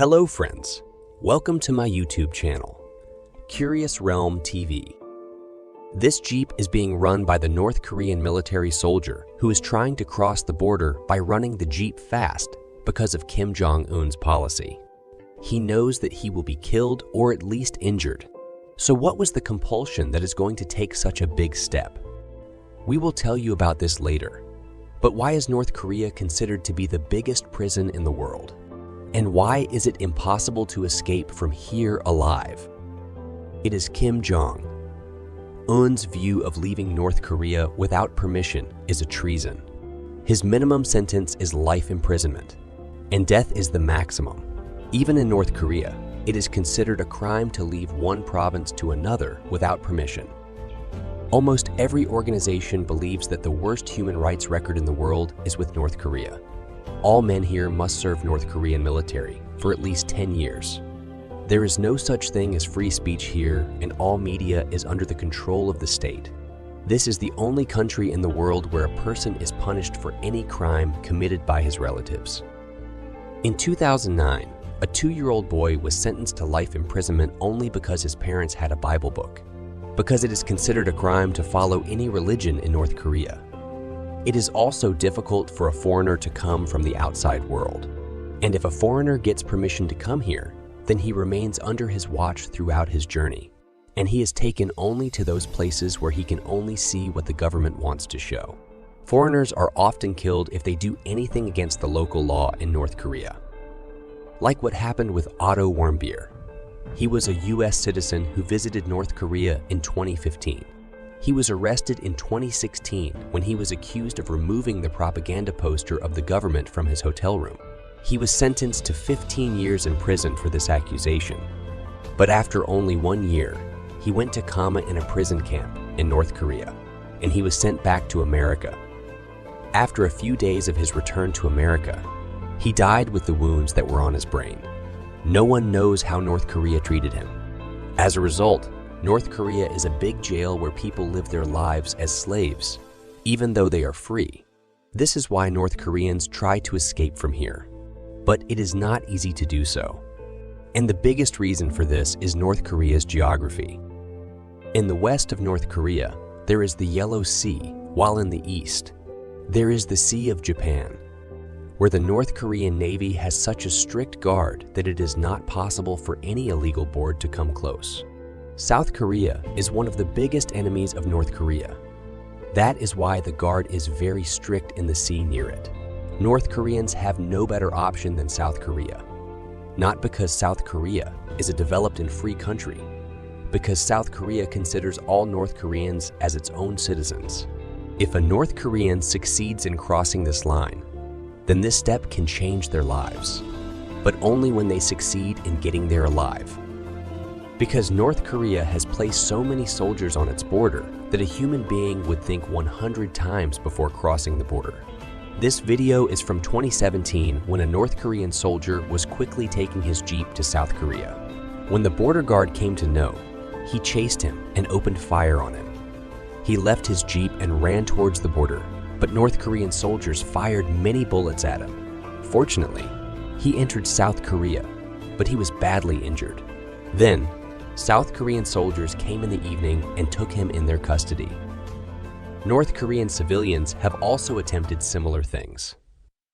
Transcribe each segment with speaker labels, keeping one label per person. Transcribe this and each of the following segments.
Speaker 1: Hello friends, welcome to my YouTube channel, Curious Realm TV. This Jeep is being run by the North Korean military soldier who is trying to cross the border by running the Jeep fast because of Kim Jong-un's policy. He knows that he will be killed or at least injured. So what was the compulsion that is going to take such a big step? We will tell you about this later. But why is North Korea considered to be the biggest prison in the world? And why is it impossible to escape from here alive? It is Kim Jong-un's view of leaving North Korea without permission is a treason. His minimum sentence is life imprisonment, and death is the maximum. Even in North Korea, it is considered a crime to leave one province to another without permission. Almost every organization believes that the worst human rights record in the world is with North Korea. All men here must serve North Korean military for at least 10 years. There is no such thing as free speech here, and all media is under the control of the state. This is the only country in the world where a person is punished for any crime committed by his relatives. In 2009, a 2-year-old boy was sentenced to life imprisonment only because his parents had a Bible book, because it is considered a crime to follow any religion in North Korea. It is also difficult for a foreigner to come from the outside world. And if a foreigner gets permission to come here, then he remains under his watch throughout his journey. And he is taken only to those places where he can only see what the government wants to show. Foreigners are often killed if they do anything against the local law in North Korea. Like what happened with Otto warmbier. He was a US citizen who visited North Korea in 2015. He was arrested in 2016 when he was accused of removing the propaganda poster of the government from his hotel room. He was sentenced to 15 years in prison for this accusation. But after only 1 year, he went to coma in a prison camp in North Korea, and he was sent back to America. After a few days of his return to America, he died with the wounds that were on his brain. No one knows how North Korea treated him. As a result, North Korea is a big jail where people live their lives as slaves, even though they are free. This is why North Koreans try to escape from here. But it is not easy to do so. And the biggest reason for this is North Korea's geography. In the west of North Korea, there is the Yellow Sea, while in the east, there is the Sea of Japan, where the North Korean Navy has such a strict guard that it is not possible for any illegal board to come close. South Korea is one of the biggest enemies of North Korea. That is why the guard is very strict in the sea near it. North Koreans have no better option than South Korea. Not because South Korea is a developed and free country, because South Korea considers all North Koreans as its own citizens. If a North Korean succeeds in crossing this line, then this step can change their lives, but only when they succeed in getting there alive. Because North Korea has placed so many soldiers on its border that a human being would think 100 times before crossing the border. This video is from 2017 when a North Korean soldier was quickly taking his Jeep to South Korea. When the border guard came to know, he chased him and opened fire on him. He left his Jeep and ran towards the border, but North Korean soldiers fired many bullets at him. Fortunately, he entered South Korea, but he was badly injured. Then, South Korean soldiers came in the evening and took him in their custody. North Korean civilians have also attempted similar things.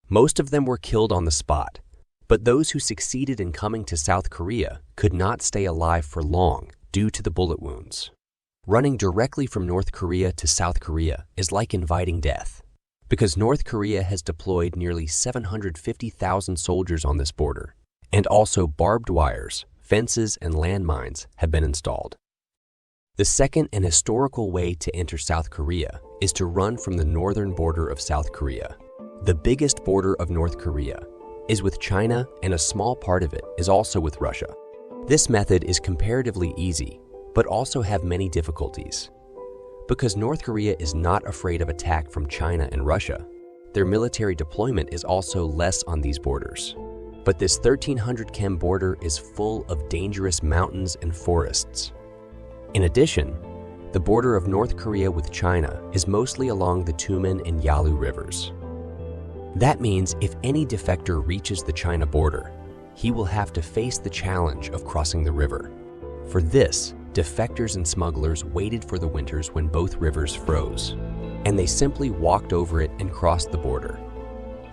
Speaker 1: Most of them were killed on the spot, but those who succeeded in coming to South Korea could not stay alive for long due to the bullet wounds. Running directly from North Korea to South Korea is like inviting death, because North Korea has deployed nearly 750,000 soldiers on this border, and also barbed wires, fences, and landmines have been installed. The second and historical way to enter South Korea is to run from the northern border of South Korea. The biggest border of North Korea is with China, and a small part of it is also with Russia. This method is comparatively easy, but also have many difficulties. Because North Korea is not afraid of attack from China and Russia, their military deployment is also less on these borders. But this 1300 km border is full of dangerous mountains and forests. In addition, the border of North Korea with China is mostly along the Tumen and Yalu rivers. That means if any defector reaches the China border, he will have to face the challenge of crossing the river. For this, defectors and smugglers waited for the winters when both rivers froze, and they simply walked over it and crossed the border.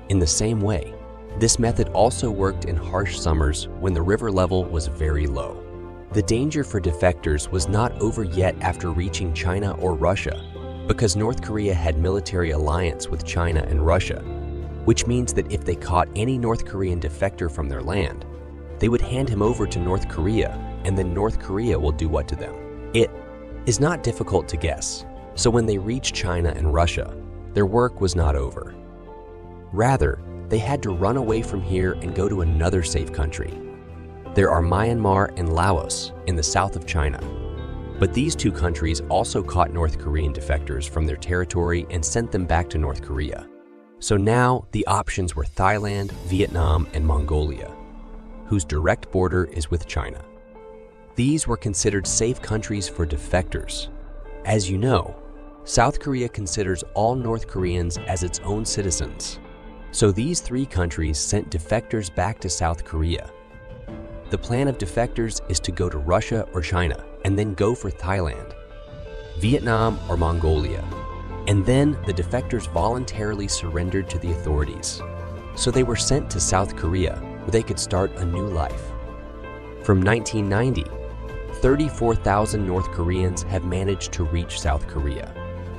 Speaker 1: In the same way, this method also worked in harsh summers when the river level was very low. The danger for defectors was not over yet after reaching China or Russia, because North Korea had military alliance with China and Russia, which means that if they caught any North Korean defector from their land, they would hand him over to North Korea, and then North Korea will do what to them? It is not difficult to guess. So when they reached China and Russia, their work was not over. Rather, they had to run away from here and go to another safe country. There are Myanmar and Laos in the south of China. But these two countries also caught North Korean defectors from their territory and sent them back to North Korea. So now the options were Thailand, Vietnam, and Mongolia, whose direct border is with China. These were considered safe countries for defectors. As you know, South Korea considers all North Koreans as its own citizens. So these three countries sent defectors back to South Korea. The plan of defectors is to go to Russia or China, and then go for Thailand, Vietnam, or Mongolia. And then the defectors voluntarily surrendered to the authorities. So they were sent to South Korea, where they could start a new life. From 1990, 34,000 North Koreans have managed to reach South Korea.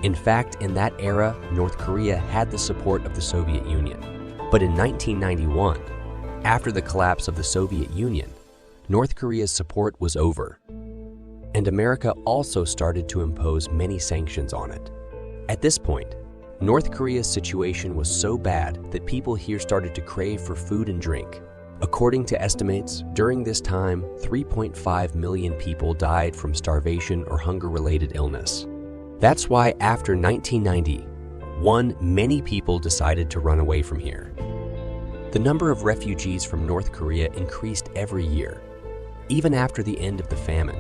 Speaker 1: In fact, in that era, North Korea had the support of the Soviet Union. But in 1991, after the collapse of the Soviet Union, North Korea's support was over, and America also started to impose many sanctions on it. At this point, North Korea's situation was so bad that people here started to crave for food and drink. According to estimates, during this time, 3.5 million people died from starvation or hunger-related illness. That's why after 1991, many people decided to run away from here. The number of refugees from North Korea increased every year. Even after the end of the famine,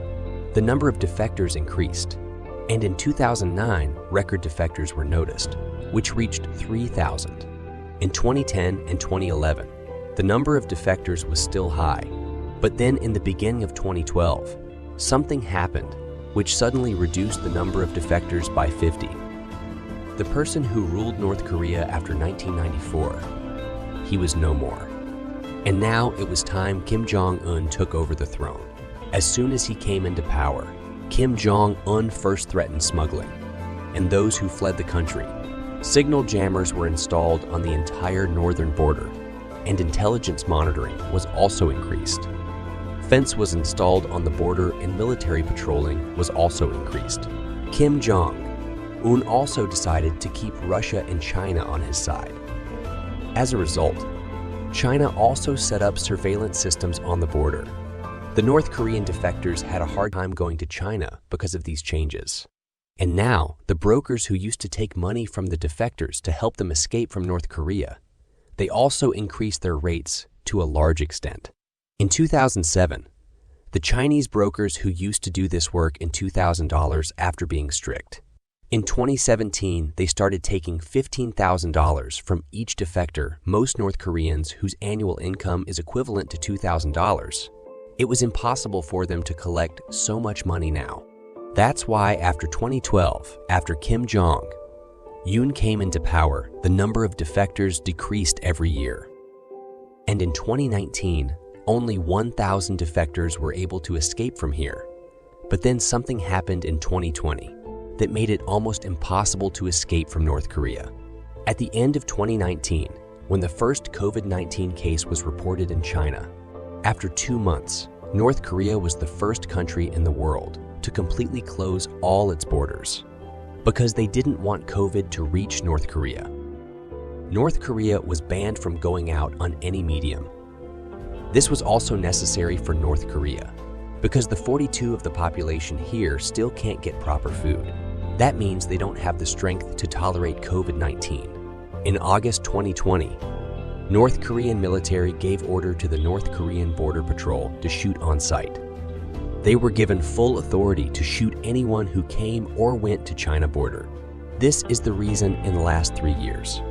Speaker 1: the number of defectors increased. And in 2009, record defectors were noticed, which reached 3,000. In 2010 and 2011, the number of defectors was still high. But then in the beginning of 2012, something happened which suddenly reduced the number of defectors by 50. The person who ruled North Korea after 1994, he was no more. And now it was time Kim Jong-un took over the throne. As soon as he came into power, Kim Jong-un first threatened smuggling and those who fled the country. Signal jammers were installed on the entire northern border, and intelligence monitoring was also increased. Fence was installed on the border and military patrolling was also increased. Kim Jong-un also decided to keep Russia and China on his side. As a result, China also set up surveillance systems on the border. The North Korean defectors had a hard time going to China because of these changes. And now, the brokers who used to take money from the defectors to help them escape from North Korea, they also increased their rates to a large extent. In 2007, the Chinese brokers who used to do this work in $2,000 after being strict. In 2017, they started taking $15,000 from each defector, most North Koreans whose annual income is equivalent to $2,000. It was impossible for them to collect so much money now. That's why after 2012, after Kim Jong-un came into power, the number of defectors decreased every year. And in 2019, only 1,000 defectors were able to escape from here. But then something happened in 2020 that made it almost impossible to escape from North Korea. At the end of 2019, when the first COVID-19 case was reported in China, after 2 months, North Korea was the first country in the world to completely close all its borders because they didn't want COVID to reach North Korea. North Korea was banned from going out on any medium. This was also necessary for North Korea because the 42% of the population here still can't get proper food. That means they don't have the strength to tolerate COVID-19. In August 2020, North Korean military gave order to the North Korean Border Patrol to shoot on sight. They were given full authority to shoot anyone who came or went to China border. This is the reason in the last 3 years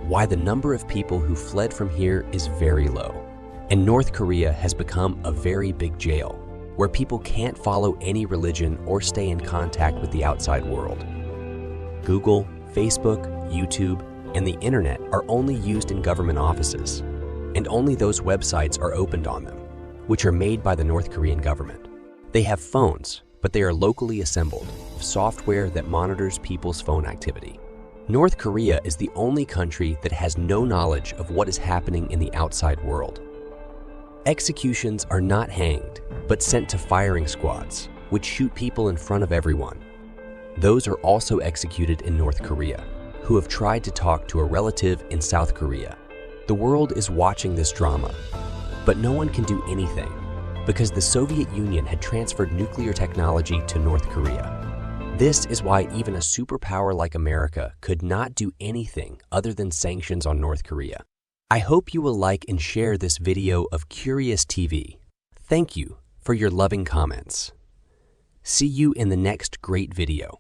Speaker 1: why the number of people who fled from here is very low. And North Korea has become a very big jail, where people can't follow any religion or stay in contact with the outside world. Google, Facebook, YouTube, and the internet are only used in government offices, and only those websites are opened on them, which are made by the North Korean government. They have phones, but they are locally assembled, software that monitors people's phone activity. North Korea is the only country that has no knowledge of what is happening in the outside world. Executions are not hanged, but sent to firing squads, which shoot people in front of everyone. Those are also executed in North Korea, who have tried to talk to a relative in South Korea. The world is watching this drama, but no one can do anything because the Soviet Union had transferred nuclear technology to North Korea. This is why even a superpower like America could not do anything other than sanctions on North Korea. I hope you will like and share this video of Curious TV. Thank you for your loving comments. See you in the next great video.